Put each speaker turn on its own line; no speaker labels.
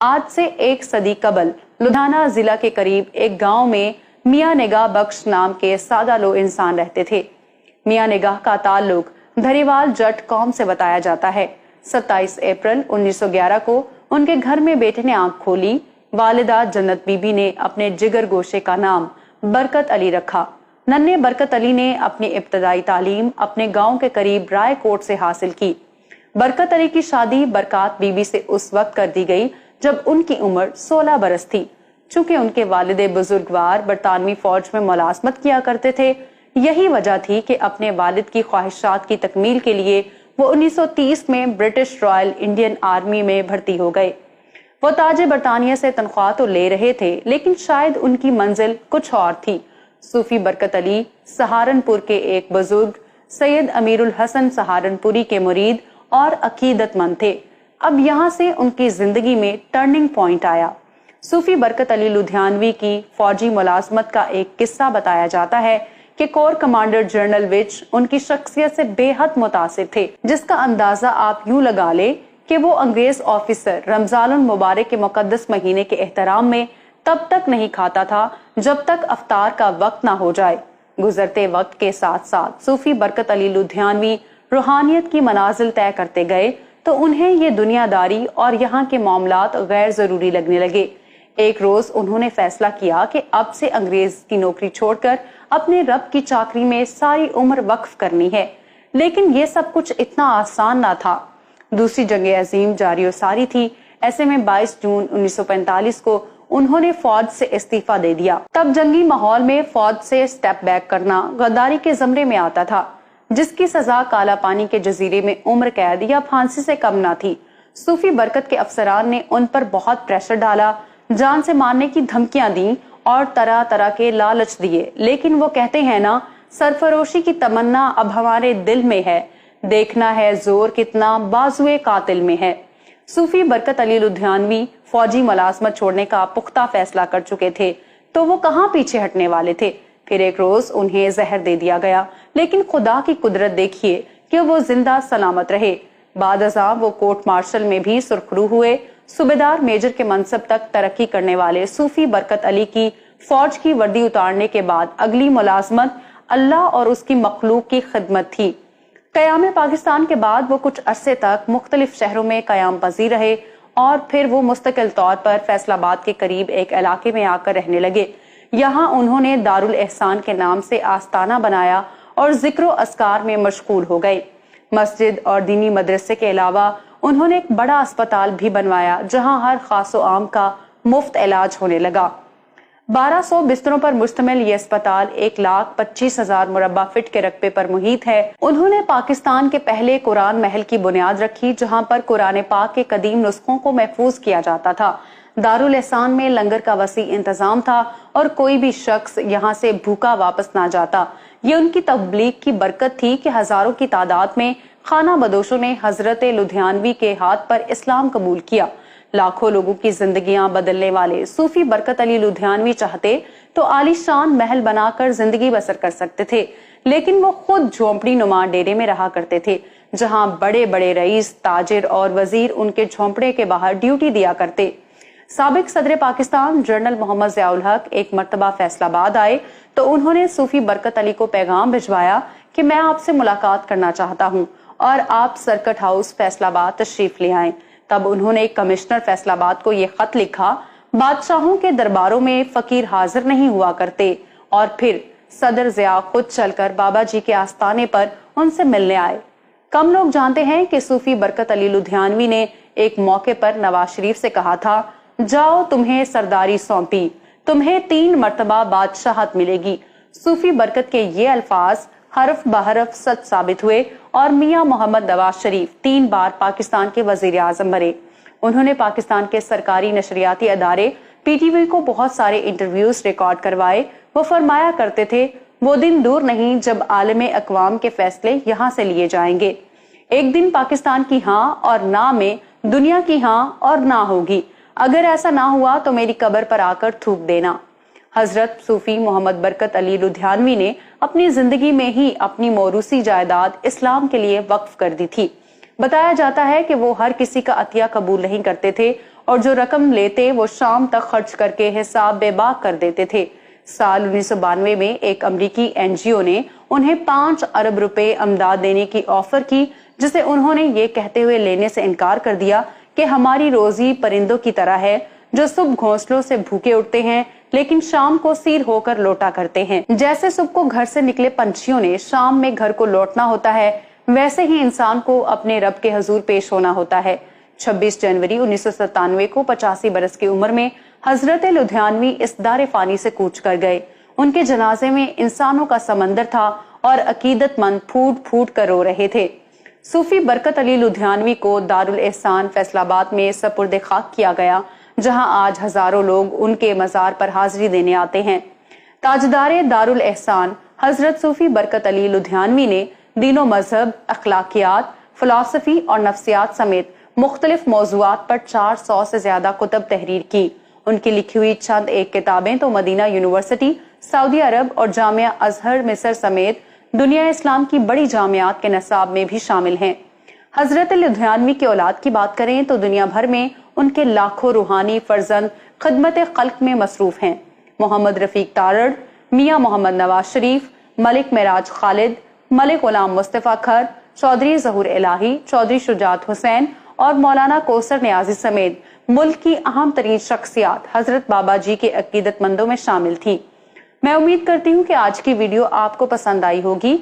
آج سے 1 صدی قبل لدھیانہ ضلع کے قریب ایک گاؤں میں میاں نگاہ بخش نام کے سادہ لو انسان رہتے تھے۔ میاں نگاہ کا تعلق دھریوال جٹ قوم سے بتایا جاتا ہے۔ 27 اپریل 1911 کو ان کے گھر میں بیٹے نے آنکھ کھولی۔ والدہ جنت بی بی نے اپنے جگر گوشے کا نام برکت علی رکھا۔ ننھے برکت علی نے اپنی ابتدائی تعلیم اپنے گاؤں کے قریب رائے کوٹ سے حاصل کی۔ برکت علی کی شادی برکات بی بی سے اس وقت کر دی گئی جب ان کی عمر 16 برس تھی۔ چونکہ ان کے والد بزرگوار برطانوی فوج میں ملازمت کیا کرتے تھے، یہی وجہ تھی کہ اپنے والد کی خواہشات کی تکمیل کے لیے وہ 1930 میں برٹش رائل انڈین آرمی میں بھرتی ہو گئے۔ وہ تاج برطانیہ سے تنخواہ تو لے رہے تھے، لیکن شاید ان کی منزل کچھ اور تھی۔ صوفی برکت علی سہارنپور کے ایک بزرگ سید امیر الحسن سہارنپوری کے مرید اور عقیدت مند تھے۔ اب یہاں سے ان کی زندگی میں ٹرننگ پوائنٹ آیا۔ صوفی برکت علی لدھیانوی کی فوجی ملازمت کا ایک قصہ بتایا جاتا ہے کہ کور کمانڈر جنرل وچ ان کی شخصیت سے بے حد متاثر تھے، جس کا اندازہ آپ یوں لگا لیں کہ وہ انگریز آفیسر رمضان المبارک کے مقدس مہینے کے احترام میں تب تک نہیں کھاتا تھا جب تک افطار کا وقت نہ ہو جائے۔ گزرتے وقت کے ساتھ ساتھ صوفی برکت علی لدھیانوی روحانیت کی منازل طے کرتے گئے تو انہیں یہ دنیا داری اور یہاں کے معاملات غیر ضروری لگنے لگے۔ ایک روز انہوں نے فیصلہ کیا کہ اب سے انگریز کی نوکری چھوڑ کر اپنے رب کی چاکری میں ساری عمر وقف کرنی ہے، لیکن یہ سب کچھ اتنا آسان نہ تھا۔ دوسری جنگ عظیم جاری و ساری تھی۔ ایسے میں 22 جون 1945 کو انہوں نے فوج سے استعفیٰ دے دیا۔ تب جنگی ماحول میں فوج سے سٹیپ بیک کرنا غداری کے زمرے میں آتا تھا، جس کی سزا کالا پانی کے جزیرے میں عمر قید یا پھانسی سے کم نہ تھی۔ صوفی برکت کے افسران نے ان پر بہت پریشر ڈالا، جان سے مارنے کی دھمکیاں دیں اور طرح طرح کے لالچ دیے، لیکن وہ کہتے ہیں نا، سرفروشی کی تمنا اب ہمارے دل میں ہے، دیکھنا ہے زور کتنا بازوئے قاتل میں ہے۔ صوفی برکت علی لدھیانوی فوجی ملازمت چھوڑنے کا پختہ فیصلہ کر چکے تھے، تو وہ کہاں پیچھے ہٹنے والے تھے۔ پھر ایک روز انہیں زہر دے دیا گیا، لیکن خدا کی قدرت دیکھیے کہ وہ زندہ سلامت رہے۔ بعد ازاں وہ کورٹ مارشل میں بھی سرخرو ہوئے۔ صوبیدار میجر کے منصب تک ترقی کرنے والے صوفی برکت علی کی فوج کی وردی اتارنے کے بعد اگلی ملازمت اللہ اور اس کی مخلوق کی خدمت تھی۔ قیام پاکستان کے بعد وہ کچھ عرصے تک مختلف شہروں میں قیام پذیر رہے اور پھر وہ مستقل طور پر فیصل آباد کے قریب ایک علاقے میں آ کر رہنے لگے۔ یہاں انہوں نے دارالاحسان کے نام سے آستانہ بنایا اور ذکر و اذکار میں مشغول ہو گئے۔ مسجد اور دینی مدرسے کے علاوہ انہوں نے ایک بڑا اسپتال بھی بنوایا، جہاں ہر خاص و عام کا مفت علاج ہونے لگا۔ 1200 بستروں پر مشتمل یہ اسپتال 1,25,000 مربع فٹ کے رقبے پر محیط ہے۔ انہوں نے پاکستان کے پہلے قرآن محل کی بنیاد رکھی، جہاں پر قرآن پاک کے قدیم نسخوں کو محفوظ کیا جاتا تھا۔ دارالاحسان میں لنگر کا وسیع انتظام تھا اور کوئی بھی شخص یہاں سے بھوکا واپس نہ جاتا۔ یہ ان کی تبلیغ کی برکت تھی کہ ہزاروں کی تعداد میں خانہ بدوشوں نے حضرت لدھیانوی کے ہاتھ پر اسلام قبول کیا۔ لاکھوں لوگوں کی زندگیاں بدلنے والے صوفی برکت علی لدھیانوی چاہتے تو عالی شان محل بنا کر زندگی بسر کر سکتے تھے، لیکن وہ خود جھونپڑی نما ڈیرے میں رہا کرتے تھے، جہاں بڑے بڑے رئیس، تاجر اور وزیر ان کے جھونپڑے کے باہر ڈیوٹی دیا کرتے۔ سابق صدر پاکستان جنرل محمد ضیاء الحق ایک مرتبہ فیصل آباد آئے تو انہوں نے صوفی برکت علی کو پیغام بھجوایا کہ میں آپ سے ملاقات کرنا چاہتا ہوں اور آپ سرکٹ ہاؤس فیصل آباد تشریف لے آئیں۔ تب انہوں نے کمشنر فیصل آباد کو یہ خط لکھا: بادشاہوں کے درباروں میں فقیر حاضر نہیں ہوا کرتے، اور پھر صدر ضیاء خود چل کر بابا جی کے آستانے پر ان سے ملنے آئے۔ کم لوگ جانتے ہیں کہ صوفی برکت علی لدھیانوی نے ایک موقع پر نواز شریف سے کہا تھا: جاؤ تمہیں سرداری سونپی، تمہیں 3 مرتبہ بادشاہت ملے گی۔ صوفی برکت کے یہ الفاظ حرف بحرف سچ ثابت ہوئے اور میاں محمد نواز شریف 3 بار پاکستان کے وزیر اعظم بنے۔ انہوں نے پاکستان کے سرکاری نشریاتی ادارے پی ٹی وی کو بہت سارے انٹرویوز ریکارڈ کروائے۔ وہ فرمایا کرتے تھے: وہ دن دور نہیں جب عالم اقوام کے فیصلے یہاں سے لیے جائیں گے۔ ایک دن پاکستان کی ہاں اور نہ میں دنیا کی ہاں اور نہ ہوگی۔ اگر ایسا نہ ہوا تو میری قبر پر آ کر تھوک دینا۔ حضرت صوفی محمد برکت علی لدھیانوی نے اپنی زندگی میں ہی اپنی موروثی جائیداد اسلام کے لیے وقف کر دی تھی۔ بتایا جاتا ہے کہ وہ ہر کسی کا عطیہ قبول نہیں کرتے تھے اور جو رقم لیتے وہ شام تک خرچ کر کے حساب بے باک کر دیتے تھے۔ سال 1992 میں ایک امریکی NGO نے انہیں 5 ارب روپے امداد دینے کی آفر کی، جسے انہوں نے یہ کہتے ہوئے لینے سے انکار کر دیا کہ ہماری روزی پرندوں کی طرح ہے جو صبح گھونسلوں سے بھوکے اٹھتے ہیں لیکن شام کو سیر ہو کر لوٹا کرتے ہیں۔ جیسے صبح کو گھر سے نکلے پنچھیوں نے شام میں گھر کو لوٹنا ہوتا ہے، ویسے ہی انسان کو اپنے رب کے حضور پیش ہونا ہوتا ہے۔ 26 جنوری 1997 کو 85 برس کی عمر میں حضرت لدھیانوی اس دار فانی سے کوچ کر گئے۔ ان کے جنازے میں انسانوں کا سمندر تھا اور عقیدت مند پھوٹ پھوٹ کر رو رہے تھے۔ صوفی برکت علی لدھیانوی کو دارالاحسان فیصل آباد میں سپرد خاک کیا گیا، جہاں آج ہزاروں لوگ ان کے مزار پر حاضری دینے آتے ہیں۔ تاجدار دارالاحسان حضرت صوفی برکت علی لدھیانوی نے دین و مذہب، اخلاقیات، فلسفی اور نفسیات سمیت مختلف موضوعات پر 400 سے زیادہ کتب تحریر کی۔ ان کی لکھی ہوئی چند ایک کتابیں تو مدینہ یونیورسٹی، سعودی عرب اور جامعہ ازہر مصر سمیت دنیا اسلام کی بڑی جامعات کے نصاب میں بھی شامل ہیں۔ حضرت لدھیانوی کی اولاد کی بات کریں تو دنیا بھر میں ان کے لاکھوں روحانی فرزند خدمت خلق میں مصروف ہیں۔ محمد رفیق تارڑ، میاں محمد نواز شریف، ملک معراج خالد، ملک غلام مصطفیٰ کھر، چودھری ظہور الہی، چودھری شجاعت حسین اور مولانا کوثر نیازی سمیت ملک کی اہم ترین شخصیات حضرت بابا جی کے عقیدت مندوں میں شامل تھیں۔ میں امید کرتی ہوں کہ آج کی ویڈیو آپ کو پسند آئی ہوگی۔